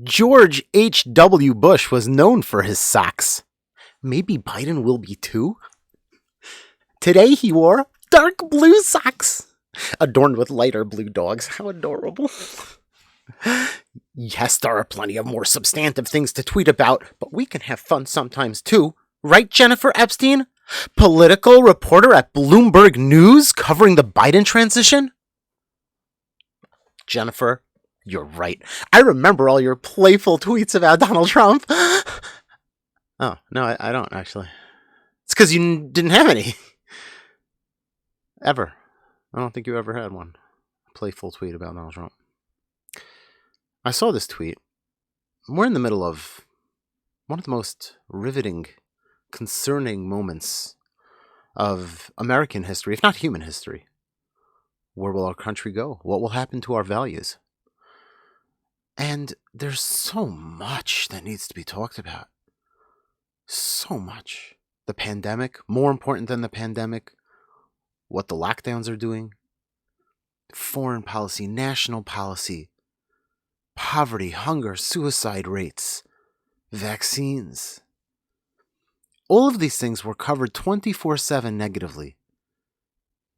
George H.W. Bush was known for his socks. Maybe Biden will be too? Today he wore dark blue socks, adorned with lighter blue dogs. How adorable. Yes, there are plenty of more substantive things to tweet about, but we can have fun sometimes too. Right, Jennifer Epstein? Political reporter at Bloomberg News covering the Biden transition? Jennifer, you're right. I remember all your playful tweets about Donald Trump. Oh, no, I don't actually. It's because you didn't have any. Ever. I don't think you ever had one. Playful tweet about Donald Trump. I saw this tweet. We're in the middle of one of the most riveting, concerning moments of American history, if not human history. Where will our country go? What will happen to our values? And there's so much that needs to be talked about. So much. The pandemic, more important than the pandemic, what the lockdowns are doing, foreign policy, national policy, poverty, hunger, suicide rates, vaccines. All of these things were covered 24/7 negatively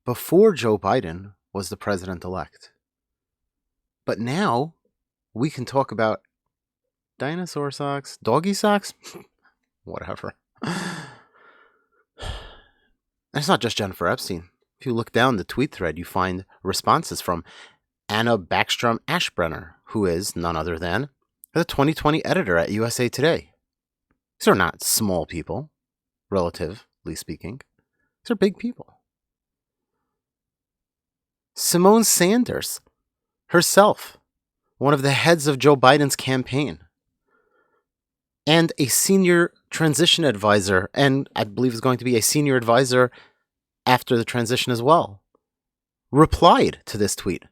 before Joe Biden was the president-elect. But now we can talk about dinosaur socks, doggy socks, whatever. And it's not just Jennifer Epstein. If you look down the tweet thread, you find responses from Anna Backstrom Ashbrenner, who is none other than the 2020 editor at USA Today. These are not small people, relatively speaking. These are big people. Simone Sanders herself, one of the heads of Joe Biden's campaign, and a senior transition advisor, and I believe is going to be a senior advisor after the transition as well, replied to this tweet.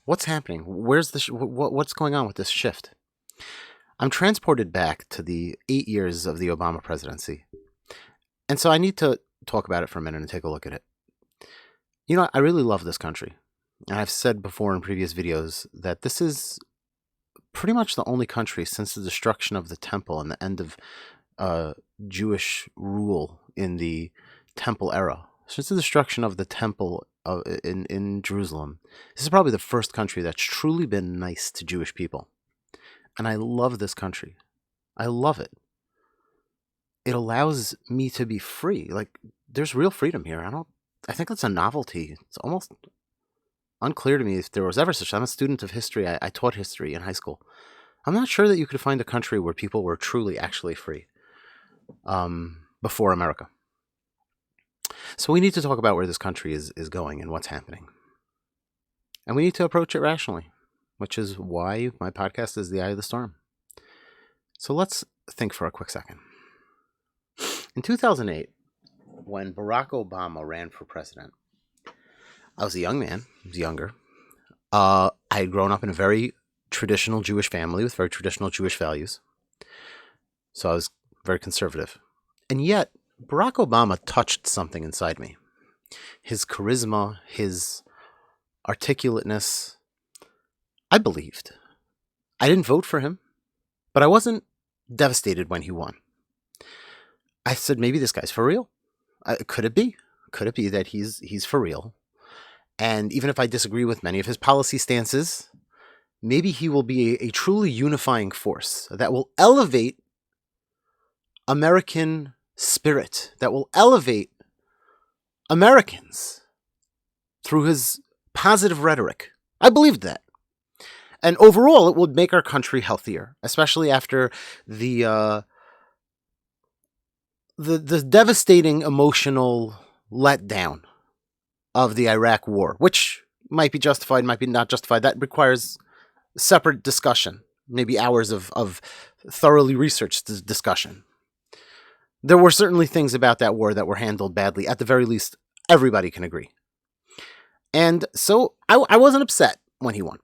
What's happening? Where's the what's going on with this shift? I'm transported back to the 8 years of the Obama presidency. And so I need to talk about it for a minute and take a look at it. You know, I really love this country. And I've said before in previous videos that this is pretty much the only country since the destruction of the temple and the end of Jewish rule in the temple era. Since the destruction of the temple in Jerusalem, this is probably the first country that's truly been nice to Jewish people. And I love this country. I love it. It allows me to be free. Like, there's real freedom here. I think that's a novelty. It's almost unclear to me if there was ever such. I'm a student of history. I taught history in high school. I'm not sure that you could find a country where people were truly actually free before America. So we need to talk about where this country is going and what's happening. And we need to approach it rationally, which is why my podcast is The Eye of the Storm. So let's think for a quick second. In 2008, when Barack Obama ran for president, I was a young man. I was younger. I had grown up in a very traditional Jewish family with very traditional Jewish values. So I was very conservative. And yet, Barack Obama touched something inside me. His charisma, his articulateness. I believed. I didn't vote for him, but I wasn't devastated when he won. I said, maybe this guy's for real. Could it be? Could it be that he's for real? And even if I disagree with many of his policy stances, maybe he will be a truly unifying force that will elevate American spirit, that will elevate Americans through his positive rhetoric. I believed that. And overall, it would make our country healthier, especially after the devastating emotional letdown of the Iraq War, which might be justified, might be not justified. That requires separate discussion, maybe hours of thoroughly researched discussion. There were certainly things about that war that were handled badly. At the very least, everybody can agree. And so I wasn't upset when he won.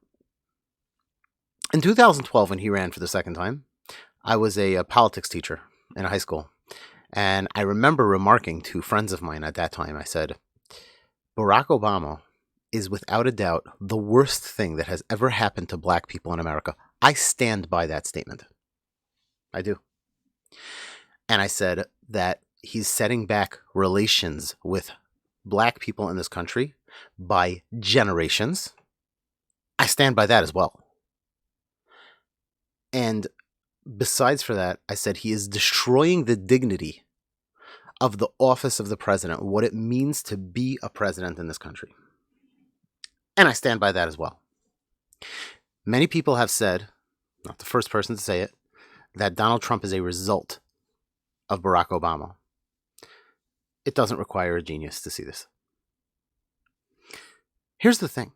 In 2012, when he ran for the second time, I was a politics teacher in high school. And I remember remarking to friends of mine at that time, I said, Barack Obama is without a doubt the worst thing that has ever happened to black people in America. I stand by that statement. I do. And I said that he's setting back relations with black people in this country by generations. I stand by that as well. And besides for that, I said he is destroying the dignity of the office of the president, what it means to be a president in this country. And I stand by that as well. Many people have said, not the first person to say it, that Donald Trump is a result of Barack Obama. It doesn't require a genius to see this. Here's the thing.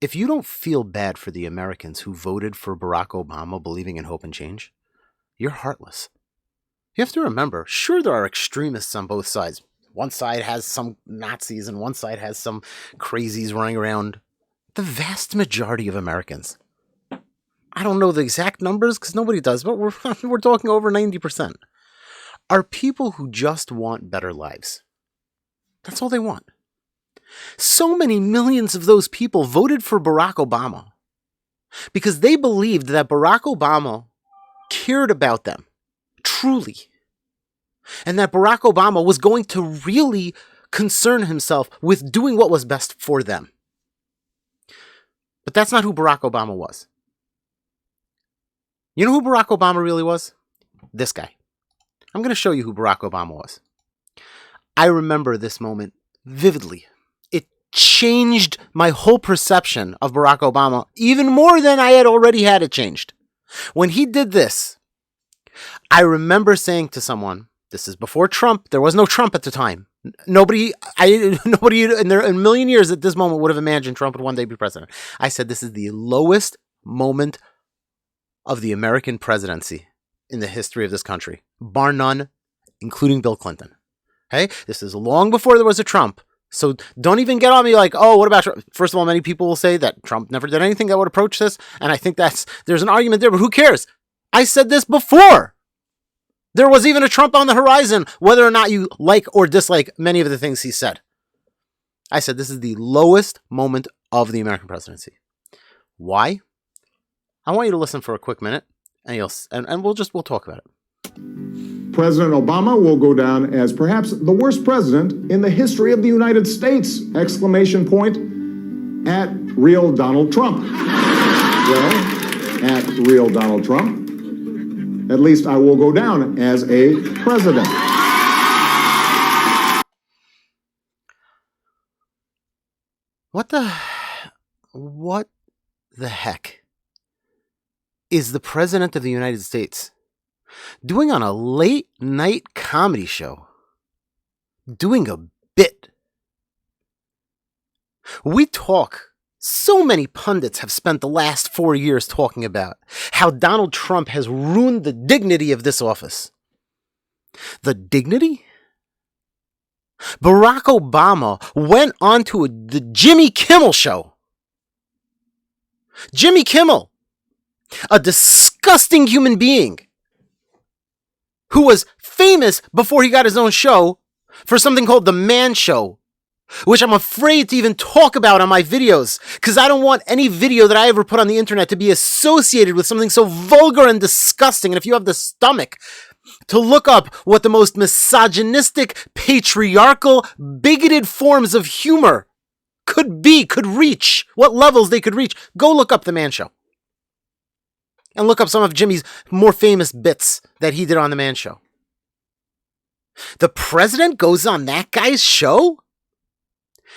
If you don't feel bad for the Americans who voted for Barack Obama believing in hope and change, you're heartless. You have to remember, sure, there are extremists on both sides. One side has some Nazis and one side has some crazies running around. The vast majority of Americans, I don't know the exact numbers because nobody does, but we're talking over 90%, are people who just want better lives. That's all they want. So many millions of those people voted for Barack Obama because they believed that Barack Obama cared about them, truly, and that Barack Obama was going to really concern himself with doing what was best for them. But that's not who Barack Obama was. You know who Barack Obama really was? This guy. I'm going to show you who Barack Obama was. I remember this moment vividly. It changed my whole perception of Barack Obama even more than I had already had it changed. When he did this, I remember saying to someone, this is before Trump. There was no Trump at the time. Nobody in a million years at this moment would have imagined Trump would one day be president. I said this is the lowest moment of the American presidency in the history of this country, bar none, including Bill Clinton. Okay? This is long before there was a Trump. So don't even get on me like, oh, what about Trump? First of all, many people will say that Trump never did anything that would approach this. And I think there's an argument there, but who cares? I said this before there was even a Trump on the horizon, whether or not you like or dislike many of the things he said. I said this is the lowest moment of the American presidency. Why? I want you to listen for a quick minute, and we'll talk about it. President Obama will go down as perhaps the worst president in the history of the United States! Exclamation point at real Donald Trump. Well, at real Donald Trump, at least I will go down as a president. What the heck is the president of the United States doing on a late night comedy show? Doing a bit. So many pundits have spent the last 4 years talking about how Donald Trump has ruined the dignity of this office. The dignity? Barack Obama went on to the Jimmy Kimmel show. Jimmy Kimmel, a disgusting human being who was famous before he got his own show for something called The Man Show, which I'm afraid to even talk about on my videos because I don't want any video that I ever put on the internet to be associated with something so vulgar and disgusting. And if you have the stomach to look up what the most misogynistic, patriarchal, bigoted forms of humor could reach, what levels they could reach, go look up The Man Show. And look up some of Jimmy's more famous bits that he did on The Man Show. The president goes on that guy's show?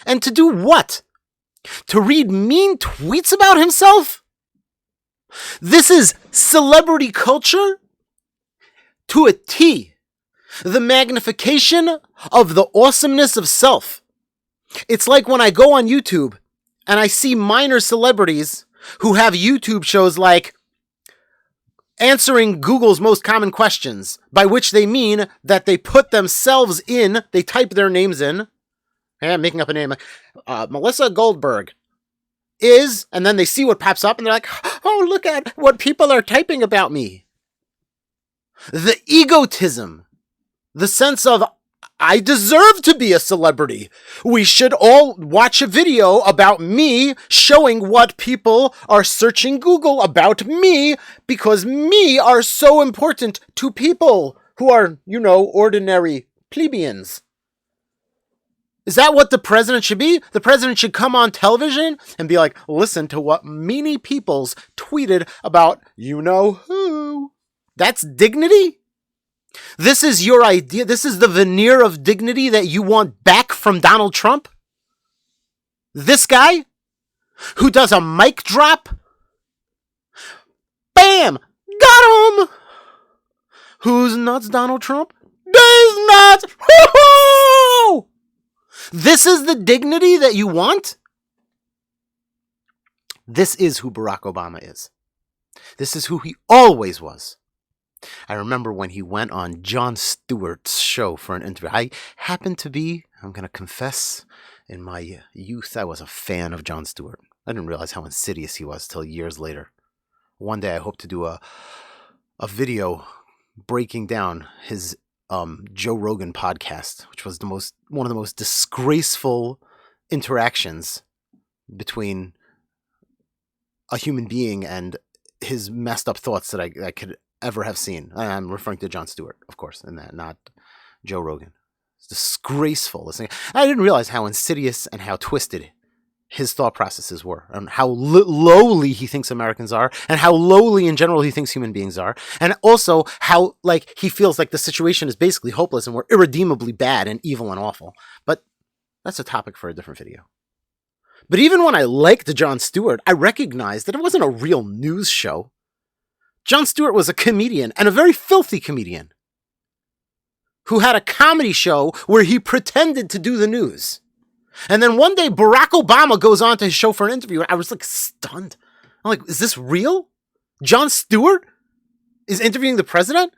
And to do what? To read mean tweets about himself? This is celebrity culture to a T. The magnification of the awesomeness of self. It's like when I go on YouTube and I see minor celebrities who have YouTube shows like answering Google's most common questions, by which they mean that they put themselves in, they type their names in. I'm making up a name. Melissa Goldberg is, and then they see what pops up and they're like, oh, look at what people are typing about me. The egotism, the sense of, I deserve to be a celebrity. We should all watch a video about me showing what people are searching Google about me because me are so important to people who are, ordinary plebeians. Is that what the president should be? The president should come on television and be like, listen to what many people's tweeted about who. That's dignity? This is your idea? This is the veneer of dignity that you want back from Donald Trump? This guy who does a mic drop? Bam! Got him! Who's nuts, Donald Trump? These nuts! Woo-hoo! This is the dignity that you want? This is who Barack Obama is. This is who he always was. I remember when he went on Jon Stewart's show for an interview. I happened to be, I'm going to confess, in my youth, I was a fan of Jon Stewart. I didn't realize how insidious he was till years later. One day I hope to do a video breaking down his Joe Rogan podcast, which was one of the most disgraceful interactions between a human being and his messed up thoughts that I could ever have seen. I'm referring to Jon Stewart, of course, in that, not Joe Rogan. It's disgraceful listening. I didn't realize how insidious and how twisted his thought processes were, and how lowly he thinks Americans are, and how lowly in general he thinks human beings are, and also how he feels like the situation is basically hopeless and we're irredeemably bad and evil and awful. But that's a topic for a different video. But even when I liked Jon Stewart, I recognized that it wasn't a real news show. Jon Stewart was a comedian, and a very filthy comedian, who had a comedy show where he pretended to do the news. And then one day, Barack Obama goes on to his show for an interview, and I was stunned. I'm like, is this real? Jon Stewart is interviewing the president?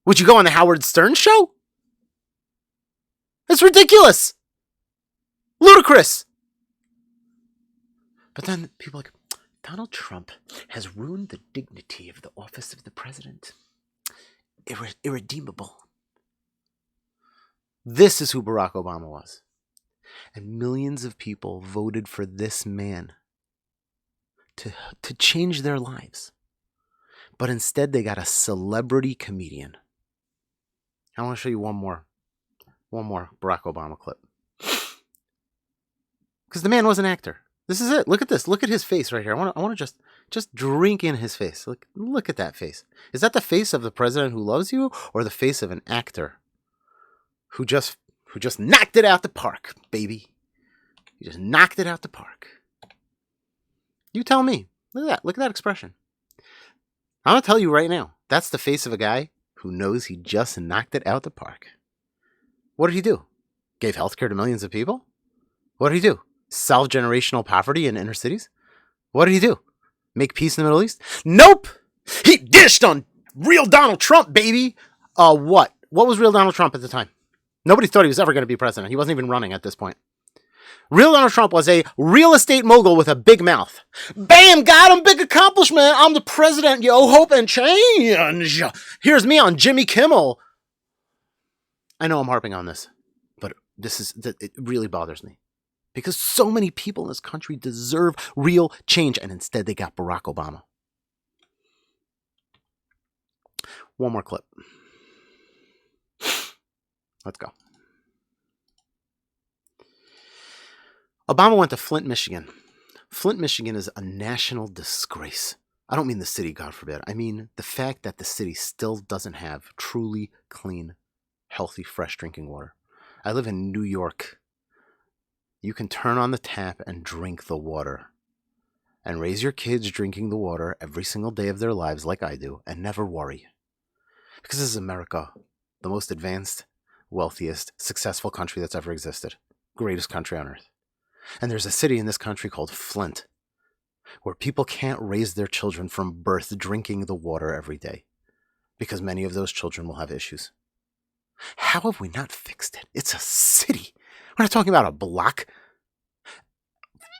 Would you go on the Howard Stern show? It's ridiculous. Ludicrous. But then people are like, Donald Trump has ruined the dignity of the office of the president. Irredeemable. This is who Barack Obama was. And millions of people voted for this man to change their lives. But instead they got a celebrity comedian. I want to show you one more Barack Obama clip. Because the man was an actor. This is it. Look at this. Look at his face right here. I want to just drink in his face. Look at that face. Is that the face of the president who loves you, or the face of an actor who just knocked it out the park, baby? He just knocked it out the park. You tell me. Look at that. Look at that expression. I'm going to tell you right now. That's the face of a guy who knows he just knocked it out the park. What did he do? Gave healthcare to millions of people? What did he do? Solve generational poverty in inner cities? What did he do? Make peace in the Middle East? Nope! He dished on real Donald Trump, baby! What? What was real Donald Trump at the time? Nobody thought he was ever going to be president. He wasn't even running at this point. Real Donald Trump was a real estate mogul with a big mouth. Bam! Got him! Big accomplishment! I'm the president, yo! Hope and change! Here's me on Jimmy Kimmel. I know I'm harping on this, but it really bothers me. Because so many people in this country deserve real change, and instead they got Barack Obama. One more clip. Let's go. Obama went to Flint, Michigan. Flint, Michigan is a national disgrace. I don't mean the city, God forbid. I mean the fact that the city still doesn't have truly clean, healthy, fresh drinking water. I live in New York. You can turn on the tap and drink the water. And raise your kids drinking the water every single day of their lives like I do, and never worry. Because this is America, the most advanced, wealthiest, successful country that's ever existed. Greatest country on earth. And there's a city in this country called Flint, where people can't raise their children from birth drinking the water every day, because many of those children will have issues. How have we not fixed it? It's a city. We're not talking about a block.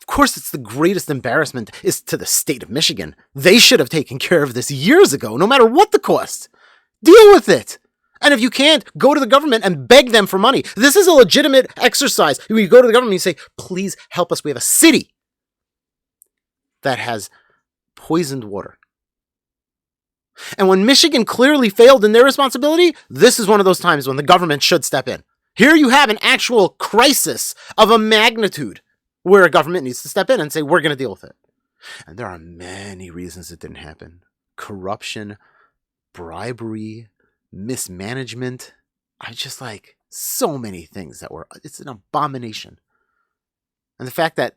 Of course, it's the greatest embarrassment is to the state of Michigan. They should have taken care of this years ago, no matter what the cost. Deal with it. And if you can't, go to the government and beg them for money. This is a legitimate exercise. You go to the government and you say, please help us. We have a city that has poisoned water. And when Michigan clearly failed in their responsibility, this is one of those times when the government should step in. Here you have an actual crisis of a magnitude where a government needs to step in and say, we're going to deal with it. And there are many reasons it didn't happen. Corruption, bribery, mismanagement. I just like so many things that were, it's an abomination. And the fact that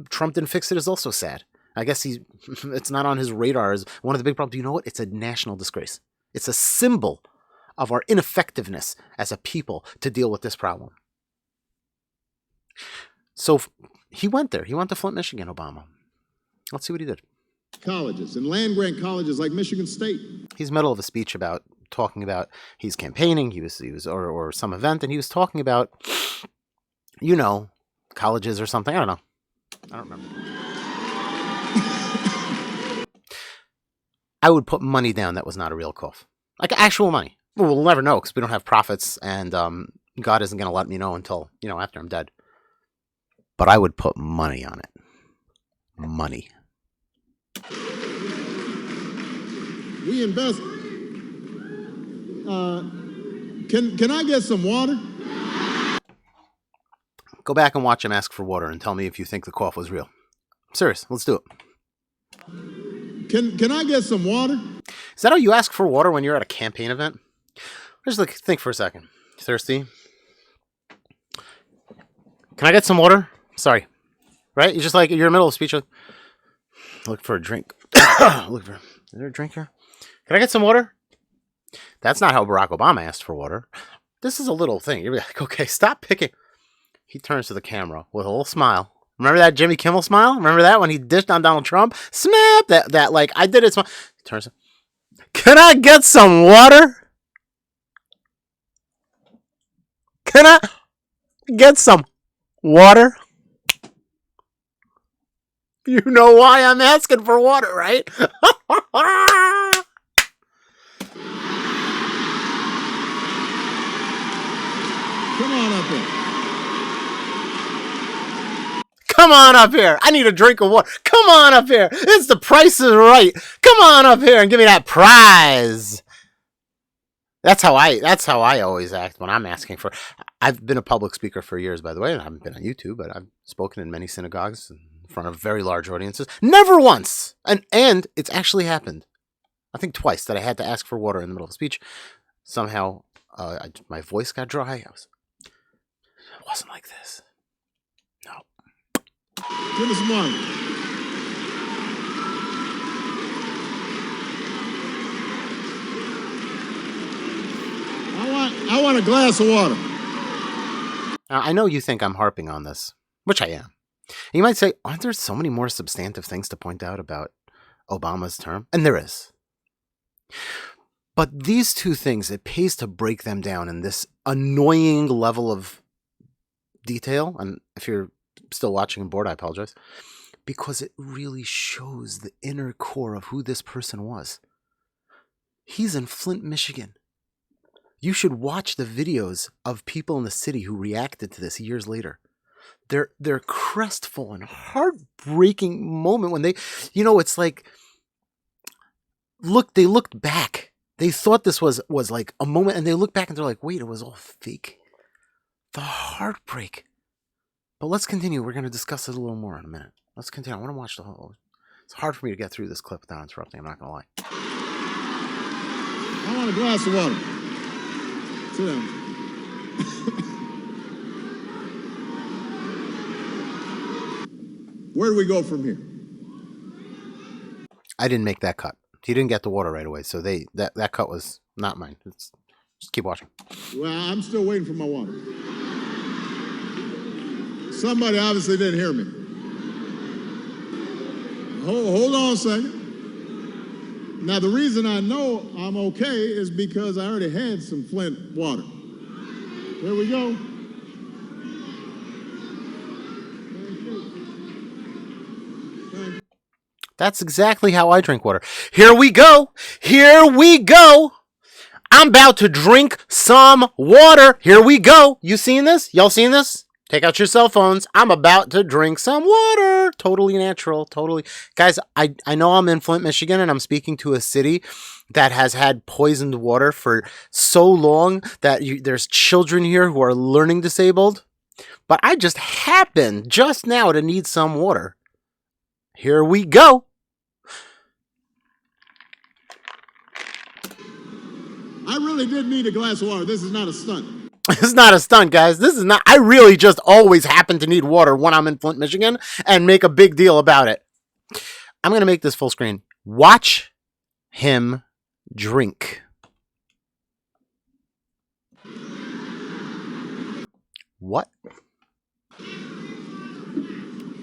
Trump didn't fix it is also sad. I guess it's not on his radar as one of the big problems. You know what? It's a national disgrace. It's a symbol of our ineffectiveness as a people to deal with this problem. So he went there. He went to Flint, Michigan, Obama. Let's see what he did. Colleges and land-grant colleges like Michigan State. He's middle of a speech about talking about he's campaigning. He was or some event, and he was talking about, you know, colleges or something. I don't know. I don't remember. I would put money down that was not a real cough. Like actual money. Well, we'll never know because we don't have prophets, and God isn't going to let me know until, you know, after I'm dead. But I would put money on it. Money. We invest. Can I get some water? Go back and watch him ask for water and tell me if you think the cough was real. I'm serious. Let's do it. Can I get some water? Is that how you ask for water when you're at a campaign event? Just like think for a second. Thirsty? Can I get some water? Sorry. Right? You're just like, you're in the middle of a speech. Look for a drink. Is there a drink here? Can I get some water? That's not how Barack Obama asked for water. This is a little thing. You're like, okay, stop picking. He turns to the camera with a little smile. Remember that Jimmy Kimmel smile? Remember that when he dished on Donald Trump? Snap! That like, I did it. Smile. He turns. Can I get some water? Can I get some water? You know why I'm asking for water, right? Come on up here. Come on up here. I need a drink of water. Come on up here. It's the Price is Right. Come on up here and give me that prize. That's how I always act when I'm asking for. I've been a public speaker for years, by the way, and I haven't been on YouTube, but I've spoken in many synagogues in front of very large audiences. Never once, and it's actually happened. I think twice that I had to ask for water in the middle of a speech. Somehow, my voice got dry. It wasn't like this. No. Give us some water. I want a glass of water. Now, I know you think I'm harping on this, which I am. And you might say, aren't there so many more substantive things to point out about Obama's term? And there is. But these two things, it pays to break them down in this annoying level of detail. And if you're still watching and bored, I apologize. Because it really shows the inner core of who this person was. He's in Flint, Michigan. You should watch the videos of people in the city who reacted to this years later. They're crestfallen, heartbreaking moment when they, you know, it's like, they looked back. They thought this was like a moment, and they look back and they're like, wait, it was all fake. The heartbreak. But let's continue. We're going to discuss it a little more in a minute. Let's continue. I want to watch the whole. It's hard for me to get through this clip without interrupting. I'm not going to lie. I want a glass of water. Sit down. Where do we go from here? I didn't make that cut. He didn't get the water right away, so that cut was not mine. Just keep watching. Well, I'm still waiting for my water. Somebody obviously didn't hear me. Hold on a second. Now, the reason I know I'm okay is because I already had some Flint water. There we go. Thank you. That's exactly how I drink water. Here we go. Here we go. I'm about to drink some water. Here we go. You seen this? Y'all seen this? Take out your cell phones. I'm about to drink some water. Totally natural. Totally. Guys, I know I'm in Flint, Michigan, and I'm speaking to a city that has had poisoned water for so long that there's children here who are learning disabled. But I just happened just now to need some water. Here we go. I really did need a glass of water. This is not a stunt. This is not a stunt, guys. This is not. I really just always happen to need water when I'm in Flint, Michigan, and make a big deal about it. I'm going to make this full screen. Watch him drink. What?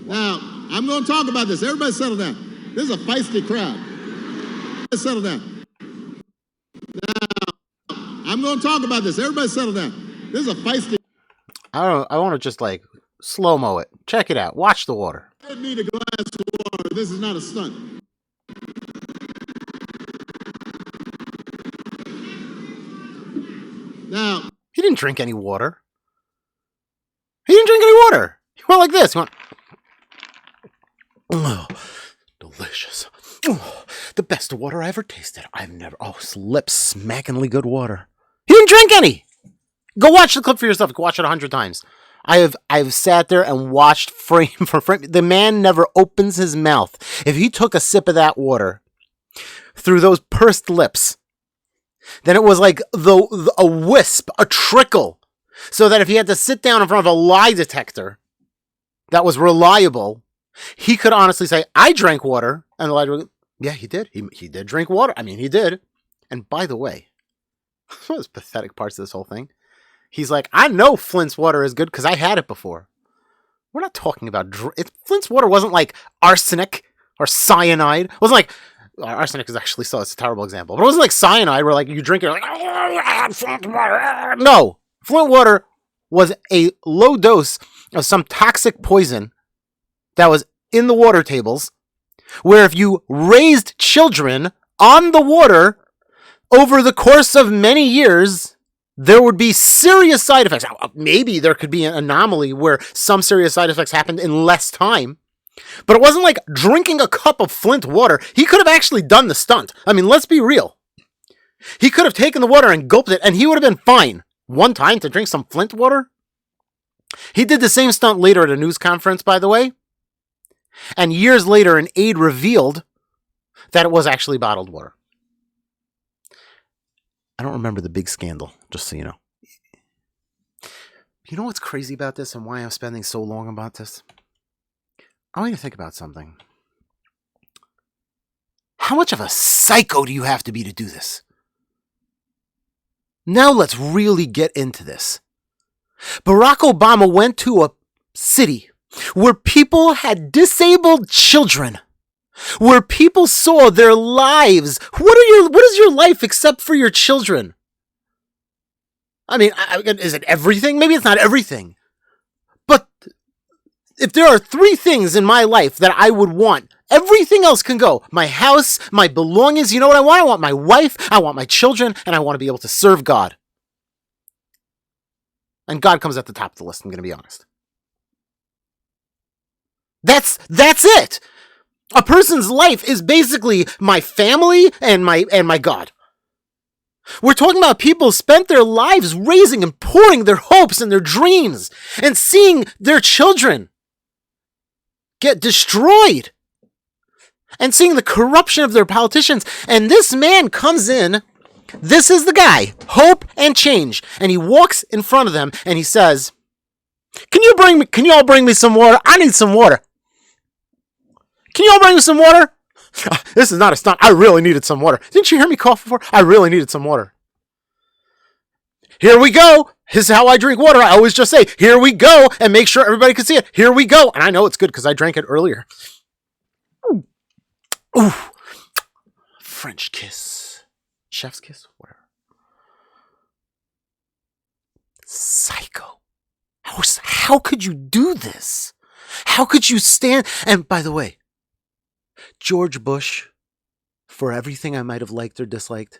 Now, I'm going to talk about this. Everybody settle down. This is a feisty crowd. Settle down. Now, I'm going to talk about this. Everybody settle down. This is a feisty. I want to just like slow-mo it. Check it out. Watch the water. I didn't need a glass of water. This is not a stunt. Now, He didn't drink any water. He didn't drink any water. He went like this. He went, oh, delicious. Oh, the best water I ever tasted. Lips smackingly good water. He didn't drink any. Go watch the clip for yourself. Go watch it 100 times. I've sat there and watched frame for frame. The man never opens his mouth. If he took a sip of that water through those pursed lips, then it was like a wisp, a trickle. So that if he had to sit down in front of a lie detector that was reliable, he could honestly say, I drank water. And the lie detector, yeah, he did. He did drink water. I mean, he did. And by the way, one of those pathetic parts of this whole thing, he's like, I know Flint's water is good because I had it before. We're not talking about... Flint's water wasn't like arsenic or cyanide. It wasn't like... Arsenic is actually it's a terrible example. But it wasn't like cyanide where like you drink it like... Flint water. No. Flint water was a low dose of some toxic poison that was in the water tables where if you raised children on the water over the course of many years... there would be serious side effects. Maybe there could be an anomaly where some serious side effects happened in less time. But it wasn't like drinking a cup of Flint water. He could have actually done the stunt. I mean, let's be real. He could have taken the water and gulped it, and he would have been fine. One time to drink some Flint water? He did the same stunt later at a news conference, by the way. And years later, an aide revealed that it was actually bottled water. I don't remember the big scandal, just so you know. You know what's crazy about this and why I'm spending so long about this? I want you to think about something. How much of a psycho do you have to be to do this? Now let's really get into this. Barack Obama went to a city where people had disabled children, where people saw their lives. What is your life except for your children? I mean, is it everything? Maybe it's not everything. But if there are 3 things in my life that I would want, everything else can go. My house, my belongings. You know what I want? I want my wife, I want my children, and I want to be able to serve God. And God comes at the top of the list, I'm going to be honest. That's it. A person's life is basically my family and my God. We're talking about people spent their lives raising and pouring their hopes and their dreams and seeing their children get destroyed and seeing the corruption of their politicians. And this man comes in, this is the guy, hope and change. And he walks in front of them and he says, can you all bring me some water? I need some water. Can you all bring me some water? This is not a stunt. I really needed some water. Didn't you hear me cough before? I really needed some water. Here we go. This is how I drink water. I always just say, here we go, and make sure everybody can see it. Here we go. And I know it's good because I drank it earlier. Ooh. French kiss. Chef's kiss? Whatever. Psycho. How could you do this? How could you stand? And by the way, George Bush, for everything I might have liked or disliked,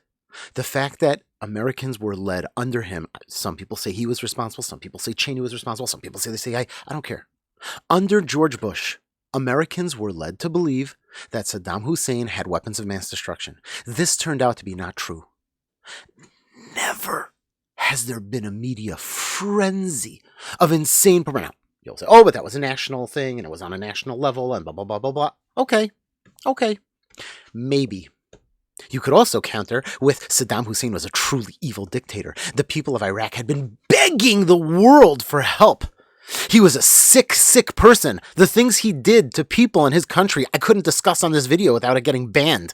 The fact that Americans were led under him, some people say he was responsible, some people say Cheney was responsible, some people say I don't care. Under George Bush, Americans were led to believe that Saddam Hussein had weapons of mass destruction. This turned out to be not true. Never has there been a media frenzy of insane propaganda. You'll say, oh, but that was a national thing and it was on a national level and blah, blah, blah, blah, blah. Okay. Maybe. You could also counter with Saddam Hussein was a truly evil dictator. The people of Iraq had been begging the world for help. He was a sick, sick person. The things he did to people in his country, I couldn't discuss on this video without it getting banned.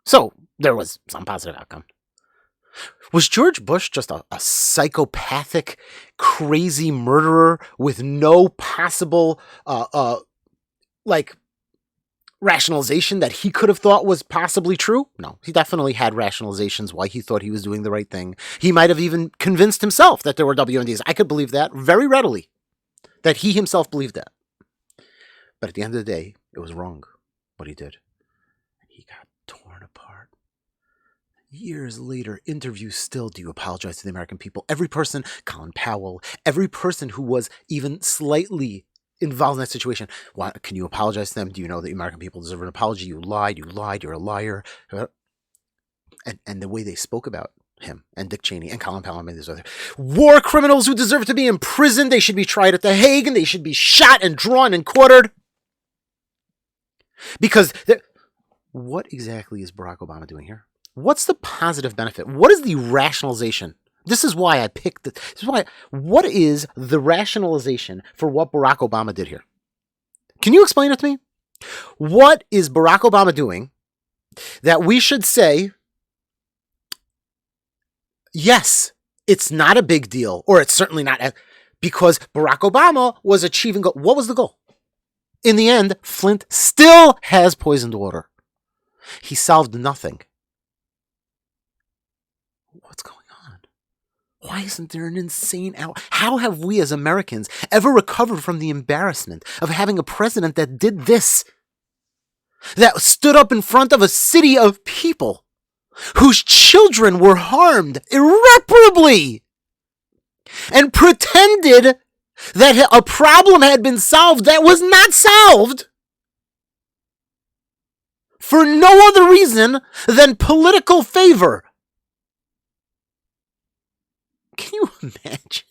So there was some positive outcome. Was George Bush just a psychopathic, crazy murderer with no possible, rationalization that he could have thought was possibly true? No, he definitely had rationalizations why he thought he was doing the right thing. He might have even convinced himself that there were WMDs. I could believe that very readily, that he himself believed that. But at the end of the day, it was wrong what he did. He got torn apart. Years later, interviews still, do you apologize to the American people? Every person, Colin Powell, every person who was even slightly involved in that situation, can you apologize to them? Do you know that the American people deserve an apology? You lied, you're a liar. And the way they spoke about him and Dick Cheney and Colin Powell and many of these other war criminals who deserve to be imprisoned, they should be tried at The Hague and they should be shot and drawn and quartered. Because what exactly is Barack Obama doing here? What's the positive benefit? What is the rationalization? This is why I picked this. What is the rationalization for what Barack Obama did here? Can you explain it to me? What is Barack Obama doing that we should say, yes, it's not a big deal, or it's certainly not, because Barack Obama was achieving goal. What was the goal? In the end, Flint still has poisoned water. He solved nothing. What's going on? Why isn't there an insane out? How have we as Americans ever recovered from the embarrassment of having a president that did this? That stood up in front of a city of people whose children were harmed irreparably and pretended that a problem had been solved that was not solved for no other reason than political favor. Can you imagine?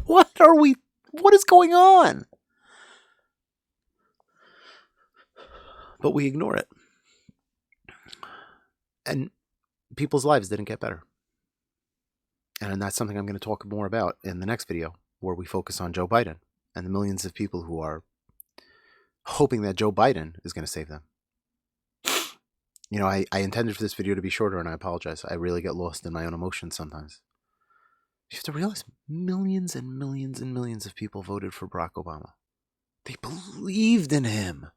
What is going on? But we ignore it. And people's lives didn't get better. And that's something I'm going to talk more about in the next video, where we focus on Joe Biden and the millions of people who are hoping that Joe Biden is going to save them. You know, I intended for this video to be shorter, and I apologize. I really get lost in my own emotions sometimes. You have to realize millions and millions and millions of people voted for Barack Obama. They believed in him.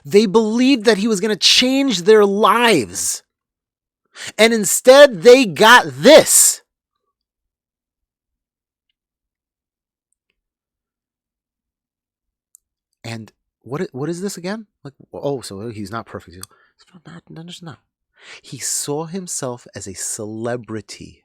They believed that he was going to change their lives. And instead, they got this. And what is this again? Like, oh, so he's not perfect. No. He saw himself as a celebrity.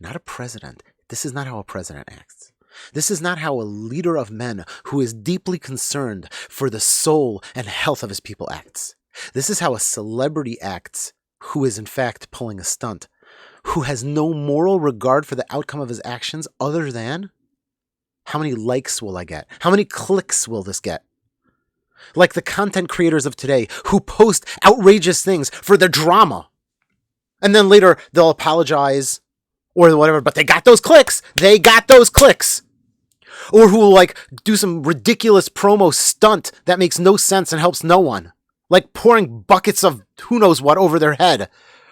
Not a president. This is not how a president acts. This is not how a leader of men who is deeply concerned for the soul and health of his people acts. This is how a celebrity acts who is in fact pulling a stunt, who has no moral regard for the outcome of his actions other than, how many likes will I get? How many clicks will this get? Like the content creators of today who post outrageous things for the drama. And then later they'll apologize or whatever, but they got those clicks. Or who will do some ridiculous promo stunt that makes no sense and helps no one. Like pouring buckets of who knows what over their head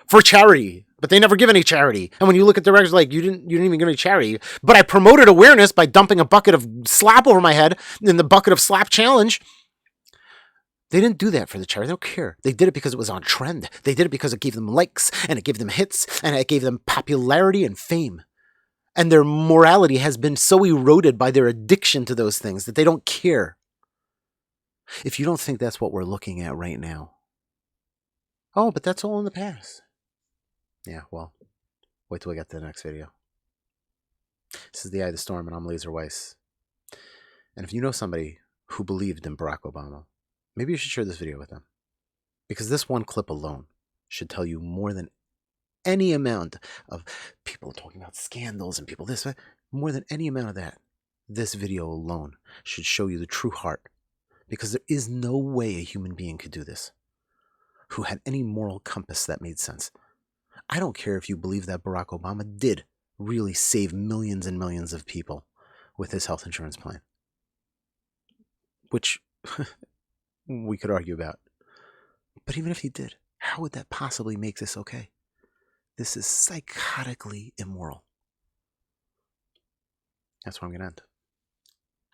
for charity. But they never give any charity. And when you look at the records, you didn't even give any charity. But I promoted awareness by dumping a bucket of slap over my head in the bucket of slap challenge. They didn't do that for the charity. They don't care. They did it because it was on trend. They did it because it gave them likes and it gave them hits and it gave them popularity and fame. And their morality has been so eroded by their addiction to those things that they don't care. If you don't think that's what we're looking at right now, Oh, but that's all in the past. Yeah, well, wait till we get to the next video. This is the Eye of the Storm, and I'm Laser Weiss. And if you know somebody who believed in Barack Obama, maybe you should share this video with them. Because this one clip alone should tell you more than any amount of people talking about scandals and people this, more than any amount of that. This video alone should show you the true heart. Because there is no way a human being could do this who had any moral compass that made sense. I don't care if you believe that Barack Obama did really save millions and millions of people with his health insurance plan, which we could argue about. But even if he did, how would that possibly make this okay? This is psychotically immoral. That's where I'm going to end.